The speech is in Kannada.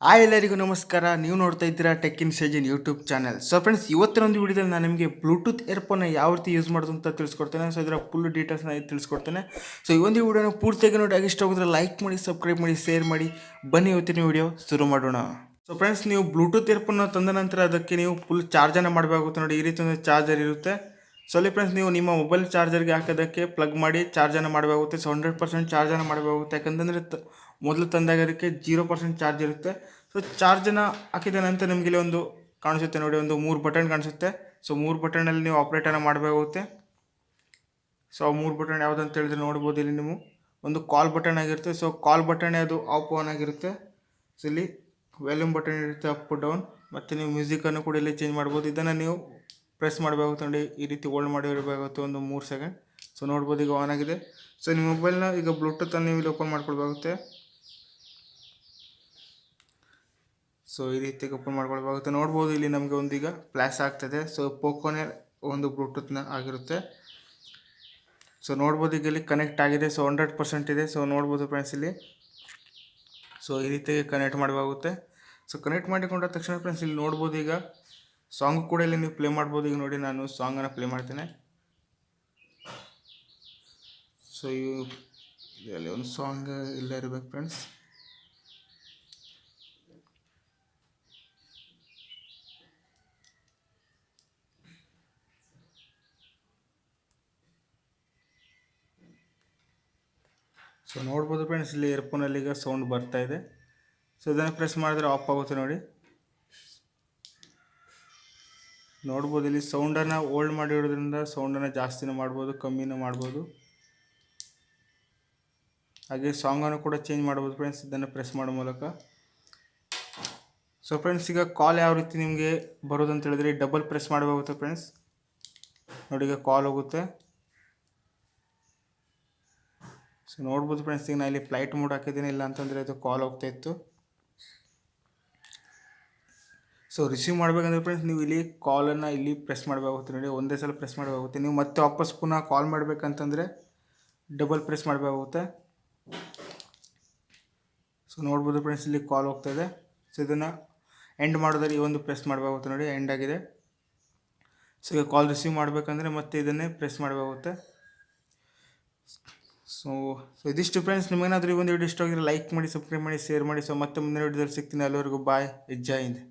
ಎಲ್ಲರಿಗೂ ನಮಸ್ಕಾರ. ನೀವು ನೋಡ್ತಾ ಇದ್ದೀರಾ ಟೆಕ್ ಇನ್ ಸೇಜಿನ್ ಯೂಟ್ಯೂಬ್ ಚಾನಲ್. ಸೊ ಫ್ರೆಂಡ್ಸ್, ಇವತ್ತಿನ ಒಂದು ವಿಡಿಯೋದಲ್ಲಿ ನಾನು ನಿಮಗೆ ಬ್ಲೂಟೂತ್ ಏರ್ಫೋನ್ ಯಾವ ರೀತಿ ಯೂಸ್ ಮಾಡೋದು ಅಂತ ತಿಳಿಸ್ಕೊಡ್ತೇನೆ. ಸೊ ಇದರ ಫುಲ್ ಡೀಟೇಲ್ಸ್ನ ತಿಳಿಸ್ಕೊಡ್ತೇನೆ. ಸೊ ಈ ಒಂದು ವಿಡಿಯೋನ ಪೂರ್ತಿಯಾಗಿ ನೋಡಿ, ಇಷ್ಟ ಹೋಗಿದ್ರೆ ಲೈಕ್ ಮಾಡಿ, ಸಬ್ಸ್ಕ್ರೈಬ್ ಮಾಡಿ, ಶೇರ್ ಮಾಡಿ. ಬನ್ನಿ ಇವತ್ತಿನ ವಿಡಿಯೋ ಶುರು ಮಾಡೋಣ. ಸೊ ಫ್ರೆಂಡ್ಸ್, ನೀವು ಬ್ಲೂಟೂತ್ ಏರ್ಫೋನ್ ತಂದ ನಂತರ ಅದಕ್ಕೆ ನೀವು ಫುಲ್ ಚಾರ್ಜನ್ನು ಮಾಡಬೇಕಾಗುತ್ತೆ. ನೋಡಿ, ಈ ರೀತಿ ಒಂದು ಚಾರ್ಜರ್ ಇರುತ್ತೆ. ಸೊ ಅಲ್ಲಿ ಫ್ರೆಂಡ್ಸ್, ನೀವು ನಿಮ್ಮ ಮೊಬೈಲ್ ಚಾರ್ಜರ್ಗೆ ಹಾಕೋದಕ್ಕೆ ಪ್ಲಗ್ ಮಾಡಿ ಚಾರ್ಜನ್ನು ಮಾಡಬೇಕಾಗುತ್ತೆ. ಸೊ 100% ಚಾರ್ಜನ್ನು ಮಾಡಬೇಕಾಗುತ್ತೆ. ಯಾಕಂತಂದರೆ ಮೊದಲು ತಂದಾಗ ಅದಕ್ಕೆ 0% ಚಾರ್ಜ್ ಇರುತ್ತೆ. ಸೊ ಚಾರ್ಜನ್ನು ಹಾಕಿದ ನಂತರ ನಿಮಗೆ ಇಲ್ಲಿ ಒಂದು ಕಾಣಿಸುತ್ತೆ ನೋಡಿ, ಒಂದು 3 ಬಟನ್ ಕಾಣಿಸುತ್ತೆ. ಸೊ 3 ಬಟನಲ್ಲಿ ನೀವು ಆಪ್ರೇಟನ್ನು ಮಾಡಬೇಕಾಗುತ್ತೆ. ಸೊ ಆ 3 ಬಟನ್ ಯಾವುದಂತ ಹೇಳಿದ್ರೆ ನೋಡ್ಬೋದು. ಇಲ್ಲಿ ನೀವು ಒಂದು ಕಾಲ್ ಬಟನ್ ಆಗಿರುತ್ತೆ. ಸೊ ಕಾಲ್ ಬಟನ್ನೇ ಅದು ಆಫ್ ಆನ್ ಆಗಿರುತ್ತೆ. ಸೊ ಇಲ್ಲಿ ವ್ಯಾಲ್ಯೂಮ್ ಬಟನ್ ಇರುತ್ತೆ, ಅಪ್ ಡೌನ್. ಮತ್ತು ನೀವು ಮ್ಯೂಸಿಕನ್ನು ಕೂಡ ಇಲ್ಲಿ ಚೇಂಜ್ ಮಾಡ್ಬೋದು. ಇದನ್ನು ನೀವು ಪ್ರೆಸ್ ಮಾಡಬೇಕಾಗುತ್ತೆ ನೋಡಿ, ಈ ರೀತಿ ಹೋಲ್ಡ್ ಮಾಡಿರಬೇಕಾಗುತ್ತೆ ಒಂದು 3 ಸೆಕೆಂಡ್. ಸೊ ನೋಡ್ಬೋದು, ಈಗ ಆನ್ ಆಗಿದೆ. ಸೊ ನಿಮ್ಮ ಮೊಬೈಲ್ನ ಈಗ ಬ್ಲೂಟೂತನ್ನು ನೀವು ಇಲ್ಲಿ ಓಪನ್ ಮಾಡ್ಕೊಳ್ಬೇಕಾಗುತ್ತೆ. ಸೊ ಈ ರೀತಿ ಓಪನ್ ಮಾಡ್ಕೊಳ್ಬೇಕಾಗುತ್ತೆ. ನೋಡ್ಬೋದು, ಇಲ್ಲಿ ನಮಗೆ ಒಂದೀಗ ಫ್ಲ್ಯಾಶ್ ಆಗ್ತದೆ. ಸೊ ಪೋಕೋನೇ ಒಂದು ಬ್ಲೂಟೂತ್ನ ಆಗಿರುತ್ತೆ. ಸೊ ನೋಡ್ಬೋದು, ಈಗ ಇಲ್ಲಿ ಕನೆಕ್ಟ್ ಆಗಿದೆ. ಸೊ 100% ಇದೆ. ಸೊ ನೋಡ್ಬೋದು ಫ್ರೆಂಡ್ಸ್ ಇಲ್ಲಿ. ಸೊ ಈ ರೀತಿ ಕನೆಕ್ಟ್ ಮಾಡಬೇಕಾಗುತ್ತೆ. ಸೊ ಕನೆಕ್ಟ್ ಮಾಡಿಕೊಂಡ ತಕ್ಷಣ ಫ್ರೆಂಡ್ಸ್, ಇಲ್ಲಿ ನೋಡ್ಬೋದು, ಈಗ ಸಾಂಗ್ ಕೂಡ ಇಲ್ಲಿ ನೀವು ಪ್ಲೇ ಮಾಡ್ಬೋದು. ಈಗ ನೋಡಿ, ನಾನು ಸಾಂಗನ್ನು ಪ್ಲೇ ಮಾಡ್ತೇನೆ. ಸೊ ಇದರಲ್ಲಿ ಒಂದು ಸಾಂಗ್ ಇಲ್ಲ ಇರಬೇಕು ಫ್ರೆಂಡ್ಸ್. ಸೊ ನೋಡ್ಬೋದು ಫ್ರೆಂಡ್ಸ್, ಇಲ್ಲಿ ಇಯರ್ಫೋನಲ್ಲಿ ಈಗ ಸೌಂಡ್ ಬರ್ತಾ ಇದೆ. ಸೊ ಇದನ್ನು ಪ್ರೆಸ್ ಮಾಡಿದ್ರೆ ಆಫ್ ಆಗುತ್ತೆ ನೋಡಿ. ನೋಡ್ಬೋದು, ಇಲ್ಲಿ ಸೌಂಡನ್ನು ಹೋಲ್ಡ್ ಮಾಡಿರೋದ್ರಿಂದ ಸೌಂಡನ್ನು ಜಾಸ್ತಿನೂ ಮಾಡ್ಬೋದು, ಕಮ್ಮಿನೂ ಮಾಡ್ಬೋದು. ಹಾಗೆ ಸಾಂಗನ್ನು ಕೂಡ ಚೇಂಜ್ ಮಾಡ್ಬೋದು ಫ್ರೆಂಡ್ಸ್, ಇದನ್ನು ಪ್ರೆಸ್ ಮಾಡೋ ಮೂಲಕ. ಸೊ ಫ್ರೆಂಡ್ಸ್, ಈಗ ಕಾಲ್ ಯಾವ ರೀತಿ ನಿಮಗೆ ಬರೋದಂತ ಹೇಳಿದ್ರೆ ಡಬಲ್ ಪ್ರೆಸ್ ಮಾಡಬೇಕಾಗುತ್ತೆ ಫ್ರೆಂಡ್ಸ್. ನೋಡಿ, ಈಗ ಕಾಲ್ ಹೋಗುತ್ತೆ. ಸೊ ನೋಡ್ಬೋದು ಫ್ರೆಂಡ್ಸ್, ಈಗ ನಾನು ಇಲ್ಲಿ ಫ್ಲೈಟ್ ಮೋಡ್ ಹಾಕಿದ್ದೀನಿ. ಇಲ್ಲ ಅಂತಂದರೆ ಅದು ಕಾಲ್ ಹೋಗ್ತಾ ಇತ್ತು. ಸೊ ರಿಸೀವ್ ಮಾಡಬೇಕಂದ್ರೆ ಫ್ರೆಂಡ್ಸ್, ನೀವು ಇಲ್ಲಿ ಕಾಲನ್ನು ಇಲ್ಲಿ ಪ್ರೆಸ್ ಮಾಡಬೇಕಾಗುತ್ತೆ ನೋಡಿ, ಒಂದೇ ಸಲ ಪ್ರೆಸ್ ಮಾಡಬೇಕಾಗುತ್ತೆ. ನೀವು ಮತ್ತೆ ವಾಪಸ್ ಪುನಃ ಕಾಲ್ ಮಾಡಬೇಕಂತಂದರೆ ಡಬಲ್ ಪ್ರೆಸ್ ಮಾಡಬೇಕಾಗುತ್ತೆ. ಸೊ ನೋಡ್ಬೋದು ಫ್ರೆಂಡ್ಸ್, ಇಲ್ಲಿ ಕಾಲ್ ಹೋಗ್ತಾಯಿದೆ. ಸೊ ಇದನ್ನು ಎಂಡ್ ಮಾಡೋದ್ರೆ ಈ ಒಂದು ಪ್ರೆಸ್ ಮಾಡಬೇಕಾಗುತ್ತೆ ನೋಡಿ, ಎಂಡ್ ಆಗಿದೆ. ಸೊ ಈಗ ಕಾಲ್ ರಿಸೀವ್ ಮಾಡಬೇಕಂದ್ರೆ ಮತ್ತೆ ಇದನ್ನೇ ಪ್ರೆಸ್ ಮಾಡಬೇಕಾಗುತ್ತೆ. ಸೊ ಇದಿಷ್ಟು ಫ್ರೆಂಡ್ಸ್. ನಿಮಗೇನಾದರೂ ಈ ಒಂದು ವಿಡಿಯೋ ಇಷ್ಟ ಆಗಿದ್ರೆ ಲೈಕ್ ಮಾಡಿ, ಸಬ್ಸ್ಕ್ರೈಬ್ ಮಾಡಿ, ಶೇರ್ ಮಾಡಿ. ಸೊ ಮತ್ತೆ ಮುಂದಿನ ವಿಡಿಯೋದಲ್ಲಿ ಸಿಗ್ತೀನಿ. ಅಲ್ಲಿವರೆಗೂ ಬಾಯ್, ಜೈ ಹಿಂದ್.